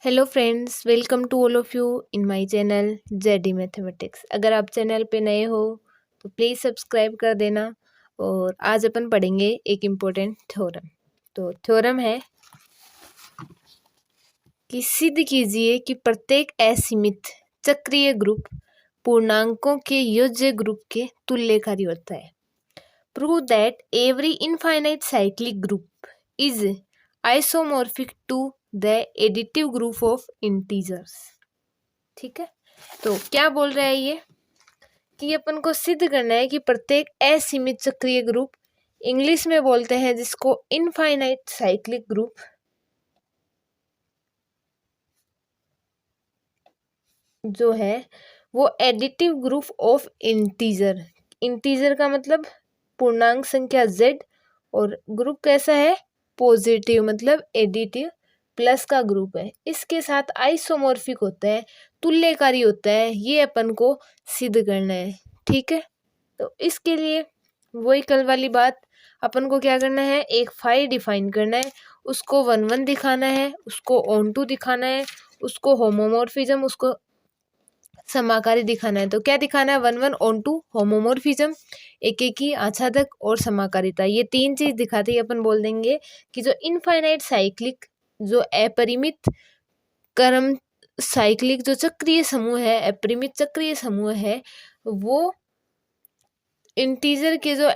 Hello friends, welcome to all of you in my channel JD mathematics. अगर आप channel पे नए हो तो प्लीज़ सब्सक्राइब कर देना। और आज अपन पढ़ेंगे एक इम्पोर्टेंट थ्योरम। तो थ्योरम है कि सिद्ध कीजिए कि प्रत्येक असीमित चक्रीय ग्रुप पूर्णांकों के योज्य ग्रुप के तुल्यकारी होता है। Prove that every infinite cyclic group is isomorphic to the additive group of integers. ठीक है, तो क्या बोल रहा है ये कि अपन को सिद्ध करना है कि प्रत्येक असीमित चक्रीय ग्रुप, इंग्लिश में बोलते हैं जिसको इनफाइनाइट साइक्लिक ग्रुप, जो है वो additive group of integer. Integer का मतलब पूर्णांक संख्या z, और ग्रुप कैसा है? पॉजिटिव, मतलब एडिटिव प्लस का ग्रुप है। इसके साथ आइसोमॉर्फिक होता है, तुल्यकारी होता है। ये अपन को सिद्ध करना है। ठीक है, तो इसके लिए वही कल वाली बात, अपन को क्या करना है? एक फाई डिफाइन करना है, उसको 1 1 दिखाना है, उसको ऑन टू दिखाना है, उसको होमोमॉर्फिज्म, उसको समाकारी दिखाना है। तो क्या दिखाना है? 1 1 ऑन टू, होमोमॉर्फिज्म, एक एक की आच्छादक और समाकारिता। ये तीन चीज दिखाते ही अपन बोल देंगे कि जो इनफाइनाइट साइक्लिक, जो अपरिमित क्रम साइक्लिक जो चक्रीय समूह है, अपरिमित चक्रीय समूह है, वो इंटीजर के जो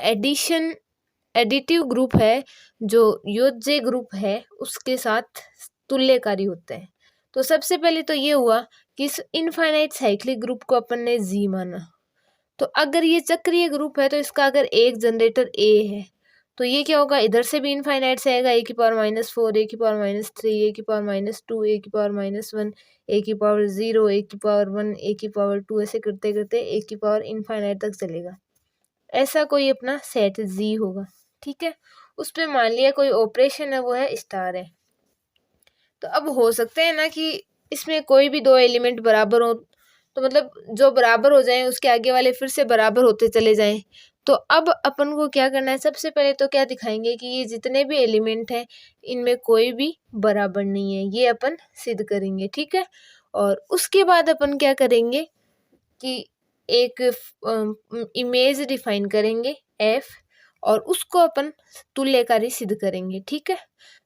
एडिटिव ग्रुप है, जो योज्य ग्रुप है, उसके साथ तुल्यकारी होता है। तो सबसे पहले तो ये हुआ कि इस इनफाइनाइट साइक्लिक ग्रुप को अपन ने जी माना। तो अगर ये चक्रीय ग्रुप है तो इसका अगर एक जनरेटर ए है तो ये क्या होगा? इधर से भी इनफाइनाइट से आएगा, e⁻⁴, e⁻³ e⁻², e⁻1, e⁻0, e⁻1, e⁻2, ऐसे करते करते e⁻∞ तक चलेगा। ऐसा कोई अपना सेट जी होगा। ठीक है, उस पे मान लिया कोई ऑपरेशन है, वो है स्टार है। तो अब हो सकता है ना कि इसमें कोई भी दो एलिमेंट बराबर हो, तो मतलब जो बराबर हो जाएं उसके आगे वाले फिर से बराबर होते चले जाएं। तो अब अपन को क्या करना है? सबसे पहले तो क्या दिखाएंगे कि ये जितने भी एलिमेंट हैं इनमें कोई भी बराबर नहीं है, ये अपन सिद्ध करेंगे। ठीक है, और उसके बाद अपन क्या करेंगे कि एक इमेज डिफाइन करेंगे f, और उसको अपन तुल्यकारी सिद्ध करेंगे। ठीक है,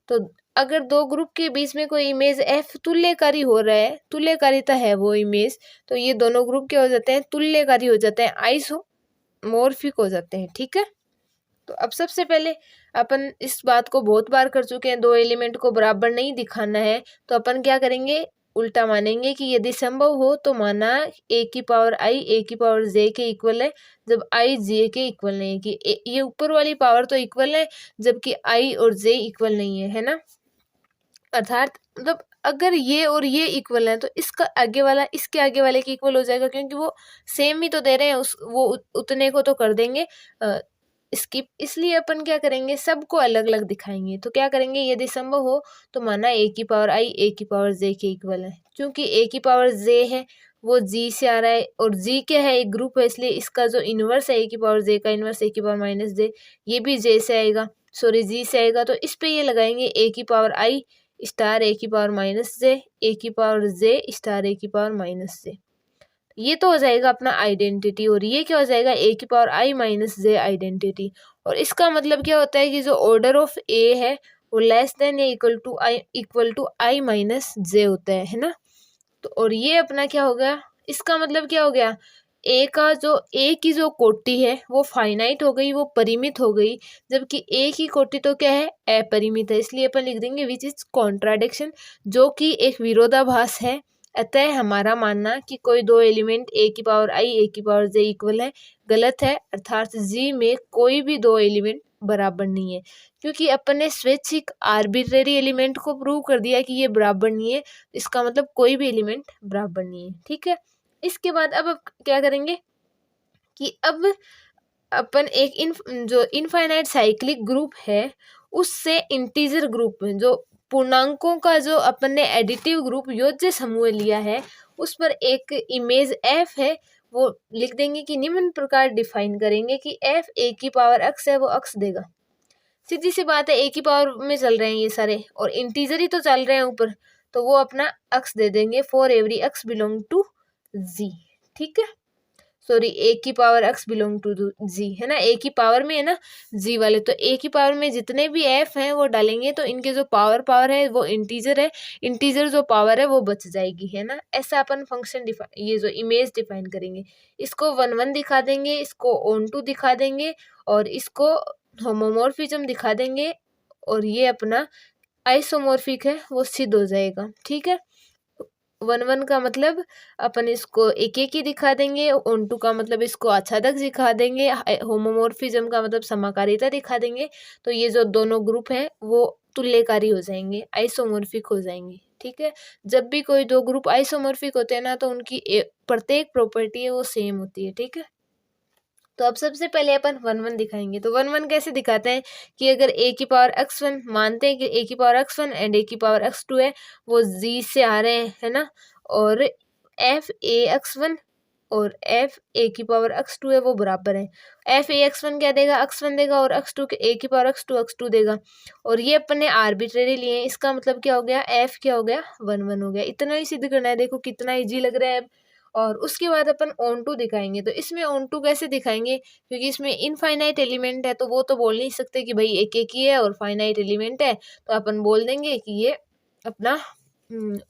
तो अगर दो ग्रुप के बीच में कोई इमेज f तुल्यकारी हो रहा है, तुल्यकारिता है वो इमेज, तो ये दोनों ग्रुप क्या हो जाते हैं? तुल्यकारी हो जाते हैं, आइसोमॉर्फिक हो जाते हैं। ठीक है, तो अब सबसे पहले अपन इस बात को बहुत बार कर चुके हैं, दो एलिमेंट को बराबर नहीं दिखाना है, तो अपन क्या करेंगे? उल्टा मानेंगे कि यदि संभव हो तो माना a⁻i a⁻j के इक्वल है, जब i j के इक्वल नहीं है। कि ये ऊपर वाली पावर तो इक्वल है जबकि i और j इक्वल नहीं है ना। अर्थात मतलब अगर ये और ये इक्वल है तो इसका आगे वाला इसके आगे वाले के इक्वल हो जाएगा, क्योंकि वो सेम ही तो दे रहे हैं, वो उतने को तो कर देंगे स्किप। इसलिए अपन क्या करेंगे? सबको अलग अलग दिखाएंगे। तो क्या करेंगे? यदि संभव हो तो माना a⁻i a⁻j के इक्वल है। क्योंकि a⁻j है वो g से आ रहा है, और g क्या है? एक ग्रुप है, इसलिए इसका जो इनवर्स है a⁻j का इनवर्स a⁻−j, ये भी j से आएगा, सॉरी g से आएगा। तो इस पे ये लगाएंगे a⁻i star a⁻−j a⁻j star a⁻−j। ये तो हो जाएगा अपना आइडेंटिटी, और ये क्या हो जाएगा? a⁻i−j identity. और इसका मतलब क्या होता है कि जो ऑर्डर ऑफ a है वो लेस देन या इक्वल टू i−j होता है ना। तो और ये अपना क्या हो गया? इसका मतलब क्या हो गया? a की जो कोटि है वो फाइनाइट हो गई, वो परिमित हो गई, जबकि a की कोटि तो क्या है? अपरिमित है। इसलिए अपन लिख देंगे विच इज कॉन्ट्राडिक्शन, जो कि एक विरोधाभास है। अतः हमारा मानना कि कोई दो एलिमेंट a⁻i a⁻j इक्वल है गलत है, अर्थात g में कोई भी दो एलिमेंट बराबर नहीं है, क्योंकि अपन ने स्वैच्छिक आर्बिट्रेरी एलिमेंट को प्रूव कर दिया कि ये बराबर नहीं है। इसका मतलब कोई भी एलिमेंट बराबर नहीं है। ठीक है, इसके बाद अब क्या करेंगे कि अब अपन एक जो इनफाइनाइट साइक्लिक ग्रुप है उससे इंटीजर ग्रुप में जो पूर्णांकों का जो अपन ने एडिटिव ग्रुप योज्य समूह लिया है उस पर एक इमेज f है, वो लिख देंगे कि निम्न प्रकार डिफाइन करेंगे कि f a⁻x है, वो अक्ष देगा। सीधी सी बात है, एक ही पावर में चल रहे हैं ये सारे, और इंटीजर ही तो चल रहे हैं ऊपर, तो वो अपना अक्स दे देंगे for every x belong to G, ठीक है। सॉरी, ए की power x belong to G है ना, ए की पावर में है ना जी वाले, तो ए की पावर में जितने भी एफ हैं वो डालेंगे तो इनके जो पावर है वो इंटीजर है, इंटीजर जो पावर है वो बच जाएगी, है ना। ऐसा अपन फंक्शन ये जो इमेज डिफाइन करेंगे, इसको 1 1 दिखा देंगे, इसको ऑन टू दिखा देंगे और इसको होमोमॉर्फिज्म दिखा देंगे, और ये अपना आइसोमॉर्फिक है वो सिद्ध हो जाएगा, ठीक है। 1 1 का मतलब अपन इसको एक एक ही दिखा देंगे, ऑन टू का मतलब इसको आच्छादक दिखा देंगे, होमोमॉर्फिज्म का मतलब समाकारिता दिखा देंगे, तो ये जो दोनों ग्रुप हैं वो तुल्यकारी हो जाएंगे, आइसोमॉर्फिक हो जाएंगे, ठीक है। जब भी कोई दो ग्रुप आइसोमॉर्फिक होते हैं ना तो उनकी प्रत्येक प्रॉपर्टी है वो सेम होती है, ठीक है। तो अब सबसे पहले अपन 1 1 दिखाएंगे, तो 1 1 कैसे दिखाते हैं कि अगर ए की पावर x1 मानते हैं कि ए की पावर x1 एंड ए की पावर x2 है, वो जी से आ रहे हैं, है ना, और एफ ए x1 और एफ ए की पावर x2 है वो बराबर है। एफ ए x1 क्या देगा, x1 देगा, और x2 ए की पावर x2 देगा, और ये अपन ने आर्बिट्रेरी लिए हैं, इसका मतलब क्या हो गया, एफ क्या हो गया, 1 1 हो गया। इतना ही सिद्ध करना है, देखो कितना इजी लग रहा है। और उसके बाद अपन ऑन टू दिखाएंगे, तो इसमें ऑन टू कैसे दिखाएंगे, क्योंकि इसमें इनफाइनाइट एलिमेंट है तो वो तो बोल नहीं सकते कि भाई एक एक ही है और फाइनाइट एलिमेंट है, तो अपन बोल देंगे कि ये अपना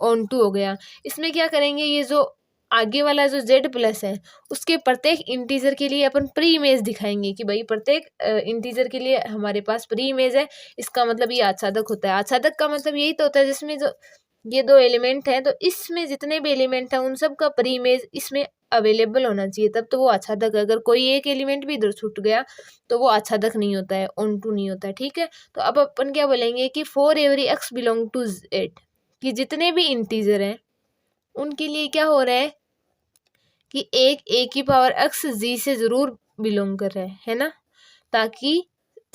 ऑन टू हो गया। इसमें क्या करेंगे, ये जो आगे वाला जो z प्लस है उसके प्रत्येक इंटीजर के लिए अपन प्री इमेज दिखाएंगे कि भाई प्रत्येक इंटीजर के लिए हमारे पास प्री इमेज है, इसका मतलब ये आच्छादक होता है। आच्छादक का मतलब यही तो होता है जिसमें जो ये दो एलिमेंट हैं तो इसमें जितने भी एलिमेंट हैं उन सब का प्री इमेज इसमें अवेलेबल होना चाहिए, तब तो वो आच्छादक है। अगर कोई एक एलिमेंट भी इधर छूट गया तो वो आच्छादक नहीं होता है, ऑन टू नहीं होता है, ठीक है। तो अब अपन क्या बोलेंगे कि for every X belong to Z, कि जितने भी इंटीजर हैं उनके लिए क्या हो रहा है कि एक ए की पावर एक्स जी से जरूर बिलोंग कर रहा है ना, ताकि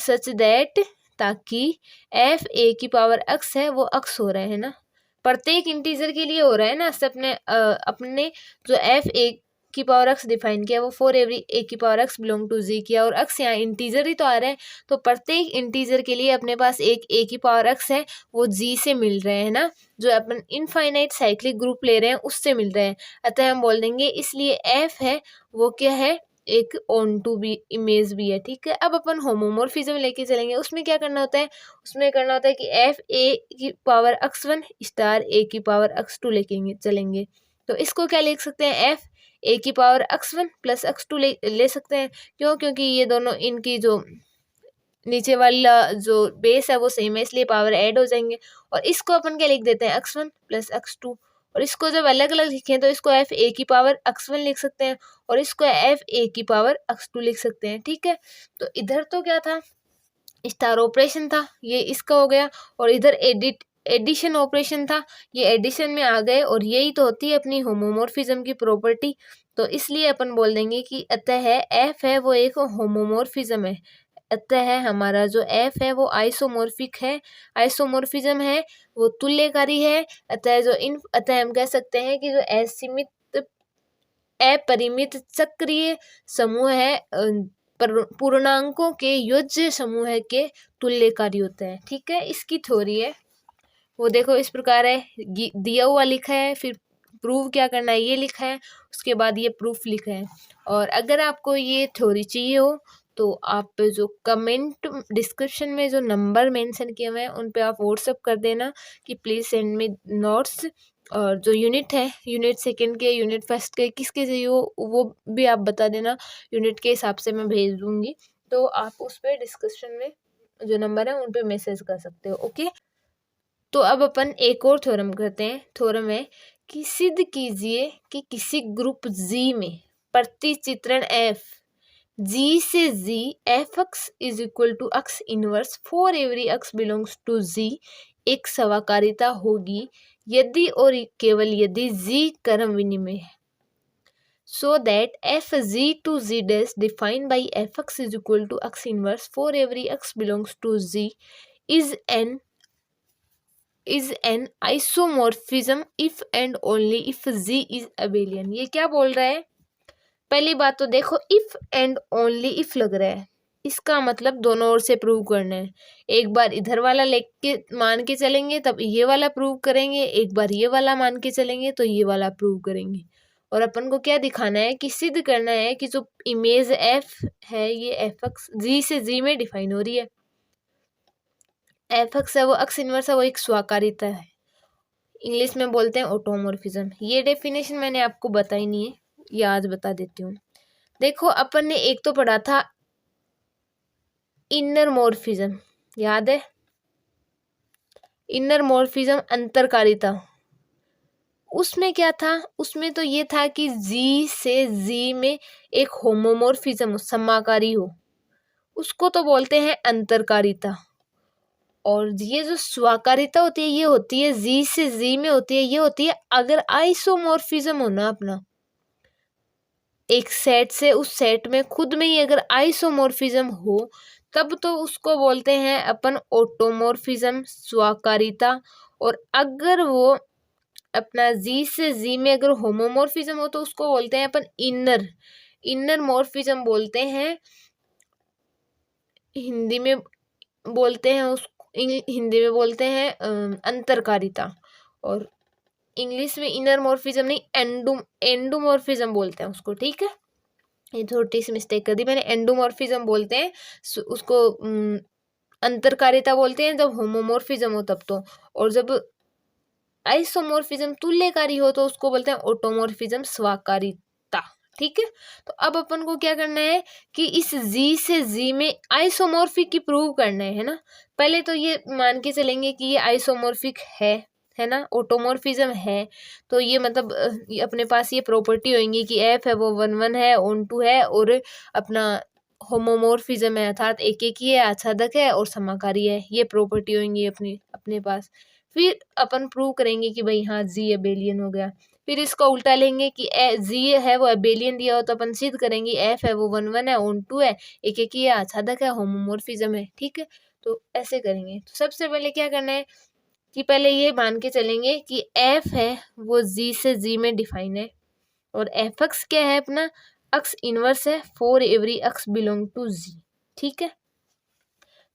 सच दैट, ताकि एफ ए की पावर एक्स है वो अक्स हो रहा है ना, प्रत्येक इंटीजर के लिए हो रहा है ना। अपने अपने जो एफ ए की पावर एक्स डिफाइन किया वो फॉर एवरी ए की पावर एक्स बिलोंग टू जी किया, और एक्स यहाँ इंटीजर ही तो आ रहा है, तो प्रत्येक इंटीजर के लिए अपने पास एक ए की पावर एक्स है वो जी से मिल रहे हैं ना, जो अपन इनफाइनाइट साइक्लिक ग्रुप ले रहे हैं उससे मिल रहे हैं। अतः हम बोल देंगे इसलिए एफ है वो क्या है, एक ऑन टू भी इमेज भी है, ठीक है। अब अपन होमोमॉर्फिज्म लेके चलेंगे, उसमें क्या करना होता है, उसमें करना होता है कि एफ ए की पावर x1 स्टार ए की पावर x2 लेके चलेंगे, तो इसको क्या लिख सकते हैं, एफ ए की पावर x1 प्लस x2 ले सकते हैं। क्यों, क्योंकि ये दोनों इनकी जो नीचे वाला जो बेस है वो सेम है, इसलिए पावर ऐड हो जाएंगे, और इसको अपन क्या लिख देते हैं, x1 प्लस x2, और इसको जब अलग अलग लिखें तो इसको एफ ए की पावर x1 लिख सकते हैं और इसको एफ ए की पावर x2 लिख सकते हैं, ठीक है। तो इधर तो क्या था, स्टार ऑपरेशन था, ये इसका हो गया, और इधर एडिशन ऑपरेशन था, ये एडिशन में आ गए, और यही तो होती है अपनी होमोमॉर्फिज्म की प्रॉपर्टी। तो इसलिए अपन बोल देंगे कि अतः एफ है वो एक होमोमॉर्फिज्म है, अतः हमारा जो एफ है वो आइसोमॉर्फिक है, आइसोमॉर्फिज्म है, वो तुल्यकारी है। अतः हम कह सकते हैं कि जो असीमित अपरिमित चक्रीय समूह है पूर्णांकों के योज्य समूह के तुल्यकारी होता है, ठीक है। इसकी थ्योरी है वो देखो इस प्रकार है, दिया हुआ लिखा है, फिर प्रूव क्या करना है ये लिखा है, उसके बाद ये प्रूफ लिखा है। और अगर आपको ये थ्योरी चाहिए हो तो आप जो कमेंट डिस्क्रिप्शन में जो नंबर मेंशन किए हुए हैं उन पे आप व्हाट्सअप कर देना कि प्लीज़ सेंड मी नोट्स, और जो यूनिट है, यूनिट सेकंड के, यूनिट फर्स्ट के, किसके चाहिए वो भी आप बता देना, यूनिट के हिसाब से मैं भेज दूँगी। तो आप उस पर डिस्क्रिप्शन में जो नंबर है उन पे मैसेज कर सकते हो, ओके। तो अब अपन एक और थ्योरम करते हैं। थ्योरम है कि सिद्ध कीजिए कि किसी ग्रुप जी में प्रतिचित्रण एफ जी से G F x is equal to x inverse for every x belongs to G एक समाकारिता होगी यदि और केवल यदि जी क्रम विनिमय है, so that f z to z dash defined by fx is equal to x inverse for every x belongs to z is an isomorphism if and only if z is abelian। ये क्या बोल रहा है, पहली बात तो देखो if and only if लग रहा है, इसका मतलब दोनों ओर से प्रूव करना है। एक बार इधर वाला लेके मान के चलेंगे तब ये वाला प्रूव करेंगे, एक बार ये वाला मान के चलेंगे तो ये वाला प्रूव करेंगे। और अपन को क्या दिखाना है कि सिद्ध करना है कि जो इमेज एफ है ये एफ एक्स जी से जी में डिफाइन हो रही है। एफ एक्स है वो अक्स इनवर्स है, वो एक स्वाकारिता है, इंग्लिश में बोलते हैं ऑटोमॉर्फिज्म। ये डेफिनेशन मैंने आपको बताई नहीं है, ये आज बता देती हूँ। देखो अपन ने एक तो पढ़ा था इनर मॉर्फिज्म, याद है? इनर मॉर्फिज्म अंतरकारिता। उसमें क्या था? उसमें तो ये था कि जी से जी में एक होमोमॉर्फिज्म हो, समाकारी हो, उसको तो बोलते हैं अंतरकारिता। और ये जो स्वाकारिता होती है ये होती है जी से जी में होती है, ये होती है अगर आइसोमॉर्फिज्म हो ना अपना, एक सेट से उस सेट में खुद में ही अगर आइसोमॉर्फिज्म हो तब तो उसको बोलते हैं अपन ऑटोमॉर्फिज्म, स्वाकारिता। और अगर वो अपना जी से जी में अगर होमोमॉर्फिज्म हो तो उसको बोलते हैं अपन इनर मॉर्फिज्म बोलते हैं। हिंदी में बोलते हैं हिंदी में बोलते हैं अंतरकारिता, और इंग्लिश में इनर मॉर्फिज्म नहीं एंडोमॉर्फिज्म बोलते हैं उसको, ठीक है? ये छोटी सी मिस्टेक कर दी मैंने, एंडोमॉर्फिज्म बोलते हैं उसको, अंतरकारिता बोलते हैं जब होमोमॉर्फिज्म हो तब तो, और जब आइसोमॉर्फिज्म तुल्यकारी हो तो उसको बोलते हैं ऑटोमॉर्फिज्म, स्वाकारिता, ठीक है? तो अब अपन को क्या करना है कि इस जी से जी में आइसोमॉर्फिक की प्रूव करना है ना। पहले तो ये मान के चलेंगे कि ये आइसोमॉर्फिक है ना, ऑटोमॉर्फिज्म है, तो ये मतलब ये अपने पास ये प्रॉपर्टी होंगी कि एफ है वो 1 1 है, ऑन 2 है, और अपना होमोमॉर्फिज्म है अर्थात एक एक ही है, आच्छादक है और समाकारी है, ये प्रॉपर्टी होंगी अपने पास। फिर अपन प्रूव करेंगे कि भाई हाँ जी एबेलियन हो गया। फिर इसका उल्टा लेंगे कि जी है वो एबेलियन दिया हो तो अपन सिद्ध करेंगे एफ है वो 1 1 है, ऑन 2 है, एक एक ही है, आच्छादक है, होमोमॉर्फिज्म है, ठीक है? तो ऐसे करेंगे। तो सबसे पहले क्या करना है कि पहले ये मान के चलेंगे कि एफ है वो जी से जी में डिफाइन है, और एफ एक्स क्या है अपना अक्स इनवर्स है for every x belong to G, ठीक है?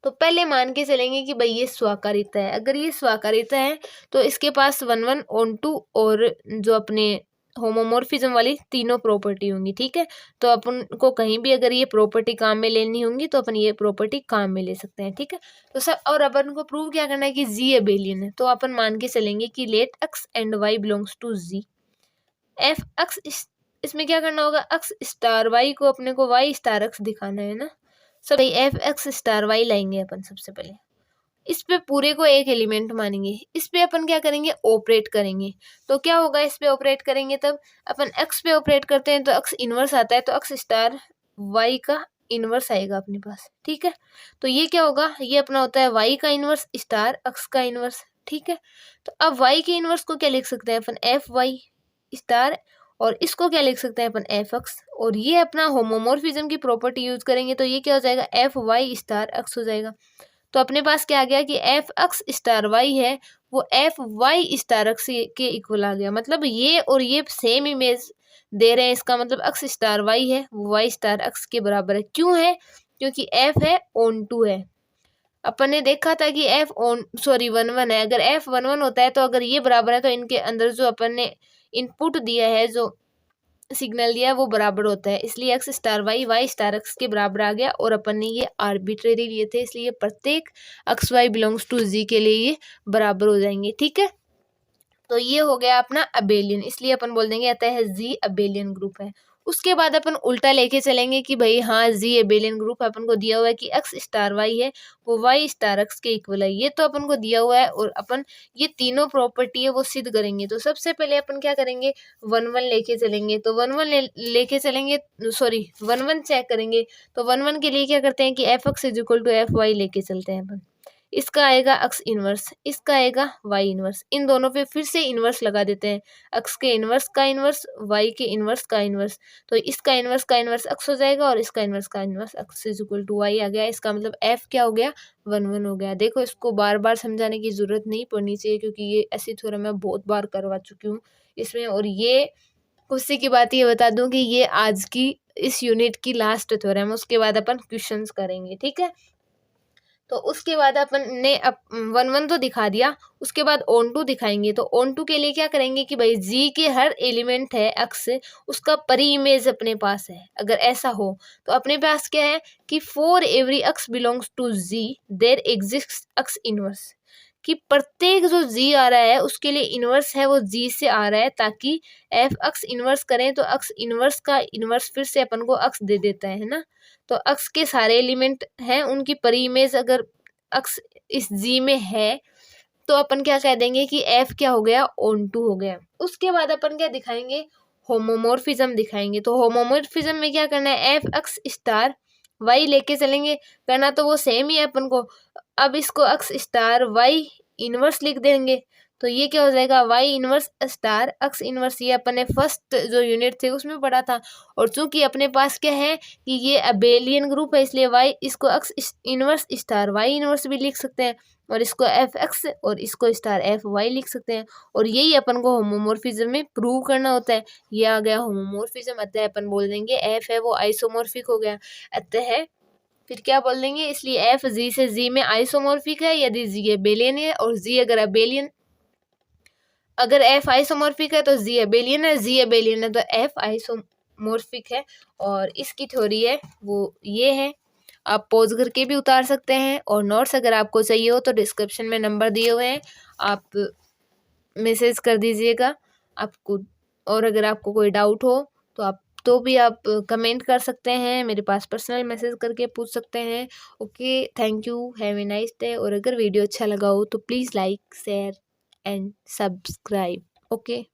तो पहले मान के चलेंगे कि भाई ये स्वाकारिता है। अगर ये स्वाकारिता है तो इसके पास 1 1 ऑन 2 और जो अपने होमोमॉर्फिज्म वाली तीनों प्रॉपर्टी होंगी, ठीक है? तो अपन को कहीं भी अगर ये प्रॉपर्टी काम में लेनी होंगी तो अपन ये प्रॉपर्टी काम में ले सकते हैं, ठीक है? तो सब, और अपन को प्रूव क्या करना है कि जी एबेलियन है, तो अपन मान के चलेंगे कि let X and Y belongs to G. F X इसमें क्या करना होगा, एक्स स्टार वाई को अपने को वाई स्टार एक्स दिखाना है ना। सब एफ एक्स स्टार वाई लाएंगे अपन सबसे पहले, इस पे पूरे को एक एलिमेंट मानेंगे, इस पे अपन क्या करेंगे ऑपरेट करेंगे। तो क्या होगा इस पे ऑपरेट करेंगे तब अपन एक्स पे ऑपरेट करते हैं तो एक्स इनवर्स आता है, तो एक्स स्टार वाई का इनवर्स आएगा अपने पास, ठीक है? तो ये क्या होगा, ये अपना होता है वाई का इनवर्स स्टार एक्स का इनवर्स, ठीक है? तो अब वाई के इनवर्स को क्या लिख सकते हैं अपन, एफ वाई स्टार, और इसको क्या लिख सकते हैं अपन एफ एक्स, और ये अपना होमोमॉर्फिज्म की प्रॉपर्टी यूज करेंगे तो ये क्या हो जाएगा एफ वाई स्टार एक्स हो जाएगा। तो अपने पास क्या आ गया कि एफ एक्स स्टार वाई है वो एफ वाई स्टार एक्स के इक्वल आ गया, मतलब ये और ये सेम इमेज दे रहे हैं, इसका मतलब एक्स स्टार वाई है वो वाई स्टार एक्स के बराबर है। क्यों है? क्योंकि एफ है ऑन 2 है। अपन ने देखा था कि एफ ऑन 1 1 है, अगर एफ 1 1 होता है तो अगर ये बराबर है तो इनके अंदर जो अपन ने इनपुट दिया है, जो सिग्नल दिया है वो बराबर होता है, इसलिए X star Y Y star X के बराबर आ गया। और अपन ने ये आर्बिट्रेरी लिए थे इसलिए प्रत्येक एक्स वाई बिलोंग्स टू जी के लिए ये बराबर हो जाएंगे, ठीक है? तो ये हो गया अपना अबेलियन, इसलिए अपन बोल देंगे अतः जी अबेलियन ग्रुप है। उसके बाद अपन उल्टा लेके चलेंगे कि भाई हाँ जी अबेलियन ग्रुप अपन को दिया हुआ है कि एक्स स्टार वाई है वो वाई स्टार एक्स के इक्वल है, ये तो अपन को दिया हुआ है, और अपन ये तीनों प्रॉपर्टी है वो सिद्ध करेंगे। तो सबसे पहले अपन क्या करेंगे 1 1 लेके चलेंगे, तो 1 1 लेके चलेंगे, सॉरी 1 1 चेक करेंगे। तो 1 1 के लिए क्या करते हैं कि F x is equal to F Y लेके चलते हैं अपन, इसका आएगा एक्स इनवर्स, इसका आएगा वाई इनवर्स, इन दोनों पे फिर से इनवर्स लगा देते हैं, एक्स के इनवर्स का इनवर्स वाई के इनवर्स का इनवर्स, तो इसका इनवर्स का इनवर्स एक्स हो जाएगा और इसका इनवर्स का inverse x is equal to y आ गया। इसका मतलब एफ क्या हो गया 1 1 हो गया। देखो इसको बार बार समझाने की जरूरत नहीं पड़नी चाहिए क्योंकि ये ऐसी थ्योरम मैं बहुत बार करवा चुकी हूँ इसमें, और ये उसी की बात ये बता दूं कि ये आज की इस यूनिट की लास्ट थ्योरम, उसके बाद अपन क्वेश्चंस करेंगे, ठीक है। तो उसके बाद अपन ने 1-1 तो दिखा दिया, उसके बाद ऑन टू दिखाएंगे। तो ऑन टू के लिए क्या करेंगे कि भाई जी के हर एलिमेंट है अक्स, उसका परी इमेज अपने पास है। अगर ऐसा हो तो अपने पास क्या है कि for every X belongs to G there exist X inverse, कि प्रत्येक जो जी आ रहा है उसके लिए इनवर्स है वो जी से आ रहा है, ताकि एफ अक्स इनवर्स करें तो अक्स इनवर्स का इनवर्स फिर से अपन को अक्स दे देता है ना। तो अक्स के सारे एलिमेंट हैं, उनकी परी इमेज अगर अक्स इस जी में है तो अपन क्या कह देंगे कि एफ क्या हो गया, ऑन टू हो गया। उसके बाद अपन क्या दिखाएंगे, होमोमोर्फिज्म दिखाएंगे। तो होमोमोर्फिज्म में क्या करना है, एफ एक्स स्टार वाई लेके चलेंगे, करना तो वो सेम ही है अपन को। अब इसको एक्स स्टार वाई इनवर्स लिख देंगे, तो ये क्या हो जाएगा, Y inverse star X inverse. ये अपन ने फर्स्ट जो यूनिट थे उसमें पढ़ा था। और चूंकि अपने पास क्या है कि ये अबेलियन ग्रुप है, इसलिए वाई इसको X inverse star Y inverse भी लिख सकते हैं, और इसको एफ एक्स और इसको स्टार एफ वाई लिख सकते हैं। और यही अपन को होमोमोर्फिज्म में प्रूव करना होता है। ये आ गया होमोमोर्फिज्म, अतः अपन बोल देंगे एफ है वो आइसोमोर्फिक हो गया। अतः फिर क्या बोल देंगे, इसलिए एफ जी से जी में आइसोमोर्फिक है यदि जी अबेलियन है, और जी अगर एफ आइसोमोर्फिक है तो जी अबेलियन है, जी अबेलियन है तो एफ आइसोमोर्फिक है। और इसकी थ्योरी है वो ये है। आप पॉज करके भी उतार सकते हैं, और नोट्स अगर आपको चाहिए हो तो डिस्क्रिप्शन में नंबर दिए हुए हैं, आप मैसेज कर दीजिएगा आपको। और अगर आपको कोई डाउट हो तो भी आप कमेंट कर सकते हैं, मेरे पास पर्सनल मैसेज करके पूछ सकते हैं। Okay, thank you, have a nice day. और अगर वीडियो अच्छा लगा हो तो please like share and subscribe. Okay.